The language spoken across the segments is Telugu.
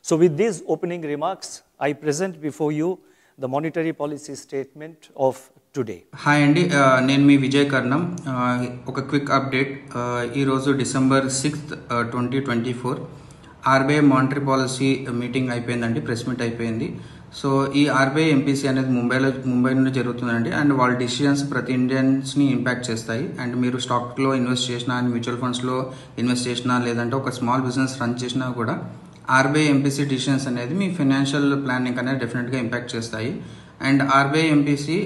So with these opening remarks, I present before you the monetary policy statement of today. Hi Andy, నేను మీ విజయ్ కర్ణం. ఒక క్విక్ అప్డేట్. ఈరోజు December 6th 2024 RBI monetary policy meeting అయిపోయిందండి, ప్రెస్ మీట్ అయిపోయింది. సో ఈ ఆర్బీఐ ఎంపీసీ అనేది ముంబై నుండి జరుగుతుందండి. అండ్ వాళ్ళ డిసిషన్స్ ప్రతి ఇండియన్స్ని ఇంపాక్ట్ చేస్తాయి. అండ్ మీరు స్టాక్లో ఇన్వెస్ట్ చేసినా, అండ్ మ్యూచువల్ ఫండ్స్లో ఇన్వెస్ట్ చేసినా, లేదంటే ఒక స్మాల్ బిజినెస్ రన్ చేసినా కూడా ఆర్బీఐ ఎంపీసీ డిసిషన్స్ అనేది మీ ఫైనాన్షియల్ ప్లానింగ్ అనేది డెఫినెట్గా ఇంపాక్ట్ చేస్తాయి. అండ్ ఆర్బీఐ ఎంపీసీ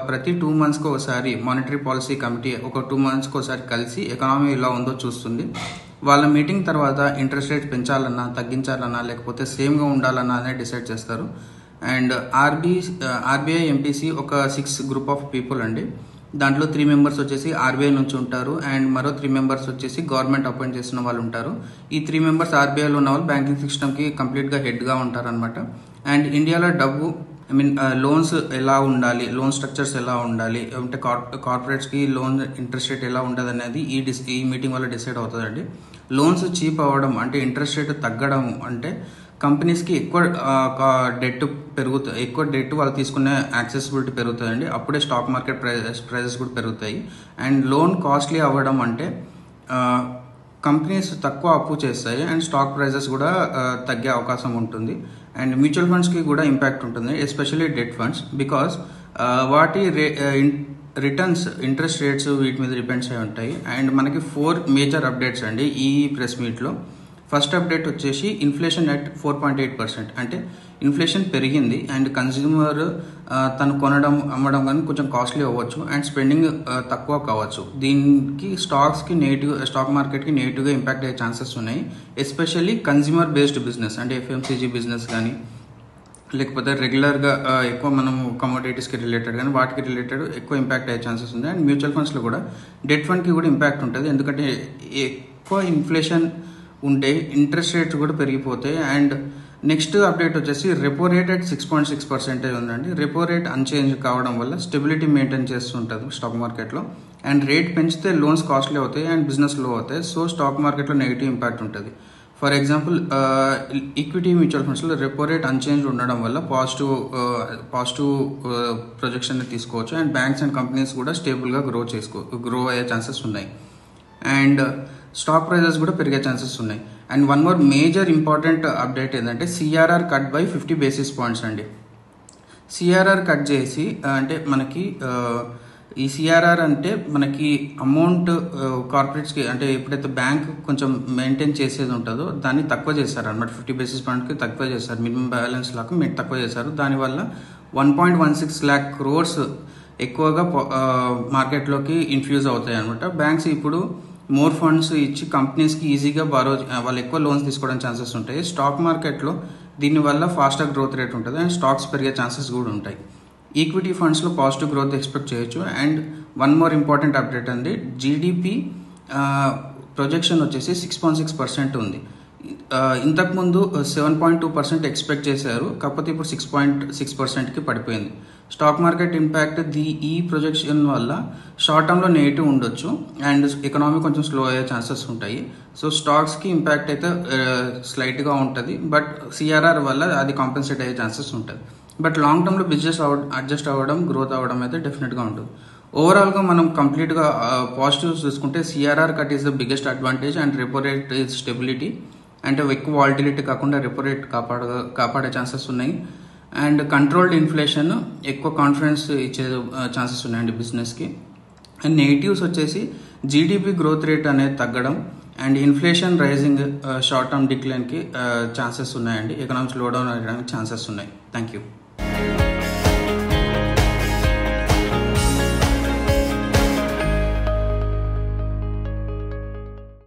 ప్రతి 2 monthsకి ఒకసారి మానిటరీ పాలసీ కమిటీ ఒక 2 monthsకి ఒకసారి కలిసి ఎకానమీ ఎలా ఉందో చూస్తుంది. వాళ్ళ మీటింగ్ తర్వాత ఇంట్రెస్ట్ రేట్ పెంచాలన్నా, తగ్గించాలన్నా, లేకపోతే సేమ్గా ఉండాలన్నా అనేది డిసైడ్ చేస్తారు. అండ్ ఆర్బీఐ ఎంపీసీ ఒక 6 group ఆఫ్ పీపుల్ అండి. దాంట్లో 3 members వచ్చేసి ఆర్బీఐ నుంచి ఉంటారు, అండ్ మరో 3 members వచ్చేసి గవర్నమెంట్ అపాయింట్ చేసిన వాళ్ళు ఉంటారు. ఈ 3 members ఆర్బీఐలో ఉన్న వాళ్ళు బ్యాంకింగ్ సిస్టమ్కి కంప్లీట్గా హెడ్గా ఉంటారు అనమాట. అండ్ ఇండియాలో డబ్బు లోన్స్ ఎలా ఉండాలి, లోన్ స్ట్రక్చర్స్ ఎలా ఉండాలి, అంటే కార్పొరేట్స్కి లోన్ ఇంట్రెస్ట్ రేట్ ఎలా ఉంటుంది అనేది ఈ మీటింగ్ వల్ల డిసైడ్ అవుతుందండి. లోన్స్ చీప్ అవ్వడం అంటే ఇంట్రెస్ట్ రేట్ తగ్గడం అంటే కంపెనీస్కి ఎక్కువ డెట్ వాళ్ళు తీసుకునే యాక్సెసిబిలిటీ పెరుగుతుందండి. అప్పుడే స్టాక్ మార్కెట్ ప్రైజెస్ కూడా పెరుగుతాయి. అండ్ లోన్ కాస్ట్లీ అవ్వడం అంటే కంపెనీస్ తక్కువ అప్పు చేస్తాయి అండ్ స్టాక్ ప్రైజెస్ కూడా తగ్గే అవకాశం ఉంటుంది. అండ్ మ్యూచువల్ ఫండ్స్కి కూడా ఇంపాక్ట్ ఉంటుంది, ఎస్పెషల్లీ డెట్ ఫండ్స్, బికాస్ వాటి రిటర్న్స్, ఇంట్రెస్ట్ రేట్స్ వీటి మీద డిపెండ్స్ అయి ఉంటాయి. అండ్ మనకి 4 మేజర్ అప్డేట్స్ అండి ఈ ప్రెస్ మీట్లో. ఫస్ట్ అప్డేట్ వచ్చేసి ఇన్ఫ్లేషన్ అట్ 4.8%, అంటే ఇన్ఫ్లేషన్ పెరిగింది అండ్ కన్స్యూమర్ తను కొనడం, అమ్మడం కానీ కొంచెం కాస్ట్లీ అవ్వచ్చు అండ్ స్పెండింగ్ తక్కువ కావచ్చు. దీనికి స్టాక్ మార్కెట్కి నెగిటివ్గా ఇంపాక్ట్ అయ్యే ఛాన్సెస్ ఉన్నాయి, ఎస్పెషల్లీ కన్స్యూమర్ బేస్డ్ బిజినెస్ అంటే ఎఫ్ఎంసీజీ బిజినెస్ కానీ, లేకపోతే రెగ్యులర్గా ఎక్కువ మనం కమోడిటీస్కి రిలేటెడ్ కానీ వాటికి రిలేటెడ్ ఎక్కువ ఇంపాక్ట్ అయ్యే ఛాన్సెస్ ఉన్నాయి. అండ్ మ్యూచువల్ ఫండ్స్లో కూడా డెట్ ఫండ్కి కూడా ఇంపాక్ట్ ఉంటుంది, ఎందుకంటే ఎక్కువ ఇన్ఫ్లేషన్ ఉంటే ఇంట్రెస్ట్ రేట్స్ కూడా పెరిగిపోతాయి. అండ్ నెక్స్ట్ అప్డేట్ వచ్చేసి రెపో రేట్ అట్ 6.6% ఉందండి. రెపో రేట్ అన్చేంజ్ కావడం వల్ల స్టెబిలిటీ మెయింటైన్ చేస్తుంటుంది స్టాక్ మార్కెట్లో. అండ్ రేట్ పెంచితే లోన్స్ కాస్ట్లీ అవుతాయి అండ్ బిజినెస్ లో అవుతాయి, సో స్టాక్ మార్కెట్లో నెగిటివ్ ఇంపాక్ట్ ఉంటుంది. ఫర్ ఎగ్జాంపుల్ ఈక్విటీ మ్యూచువల్ ఫండ్స్లో రెపో రేట్ అన్చేంజ్ ఉండడం వల్ల పాజిటివ్ ప్రొజెక్షన్ తీసుకోవచ్చు. అండ్ బ్యాంక్స్ అండ్ కంపెనీస్ కూడా స్టేబుల్గా గ్రో అయ్యే ఛాన్సెస్ ఉన్నాయి. అండ్ స్టాక్ ప్రైజెస్ కూడా పెరిగే ఛాన్సెస్ ఉన్నాయి. And one more major important update ఏంటంటే CRR cut by 50 basis points అండి. సిఆర్ఆర్ కట్ చేసి అంటే మనకి ఈ సిఆర్ఆర్ అంటే మనకి అమౌంట్ కార్పొరేట్స్కి అంటే ఎప్పుడైతే బ్యాంక్ కొంచెం మెయింటైన్ చేసేది ఉంటుందో దాన్ని తక్కువ చేశారు అనమాట. 50 basis pointsకి తక్కువ చేశారు, మినిమం బ్యాలెన్స్ లాగా మీరు తక్కువ చేశారు. దానివల్ల 1.16 lakh crores ఎక్కువగా మార్కెట్లోకి ఇన్ఫ్యూజ్ అవుతాయి అనమాట. బ్యాంక్స్ ఇప్పుడు మోర్ ఫండ్స్ ఇచ్చి కంపెనీస్కి ఈజీగా వాళ్ళు ఎక్కువ లోన్స్ తీసుకోవడం ఛాన్సెస్ ఉంటాయి. స్టాక్ మార్కెట్లో దీనివల్ల ఫాస్టర్ గ్రోత్ రేట్ ఉంటుంది అండ్ స్టాక్స్ పెరిగే ఛాన్సెస్ కూడా ఉంటాయి. ఈక్విటీ ఫండ్స్లో పాజిటివ్ గ్రోత్ ఎక్స్పెక్ట్ చేయొచ్చు. And one more important update అండి, జీడిపి ప్రొజెక్షన్ వచ్చేసి 6.6% ఉంది. ఇంతకుముందు 7.2% ఎక్స్పెక్ట్ చేశారు, కాకపోతే ఇప్పుడు 6.6%కి పడిపోయింది. స్టాక్ మార్కెట్ ఇంపాక్ట్ ఈ ప్రొజెక్షన్ వల్ల షార్ట్ టర్మ్లో నెగిటివ్ ఉండొచ్చు అండ్ ఎకనామీ కొంచెం స్లో అయ్యే ఛాన్సెస్ ఉంటాయి. సో స్టాక్స్కి ఇంపాక్ట్ అయితే స్లైట్గా ఉంటుంది, బట్ సిఆర్ఆర్ వల్ల అది కాంపెన్సేట్ అయ్యే ఛాన్సెస్ ఉంటుంది. బట్ లాంగ్ టర్మ్లో బిజినెస్ అడ్జస్ట్ అవ్వడం, గ్రోత్ అవ్వడం అయితే డెఫినెట్గా ఉంటుంది. ఓవరాల్గా మనం కంప్లీట్గా పాజిటివ్స్ చూసుకుంటే CRR cut is the biggest advantage and repo rate is stability, అంటే ఎక్కువ వాలిటిలిటీ కాకుండా రెపో రేట్ కాపాడే ఛాన్సెస్ ఉన్నాయి. అండ్ కంట్రోల్డ్ ఇన్ఫ్లేషన్ ఎక్కువ కాన్ఫిడెన్స్ ఇచ్చే ఛాన్సెస్ ఉన్నాయండి బిజినెస్కి. అండ్ నెగిటివ్స్ వచ్చేసి జీడిపి గ్రోత్ రేట్ అనేది తగ్గడం and inflation rising, short term డిక్లైన్కి ఛాన్సెస్ ఉన్నాయండి. ఎకనామిక్ స్లో డౌన్ అయ్యడానికి ఛాన్సెస్ ఉన్నాయి. Thank you.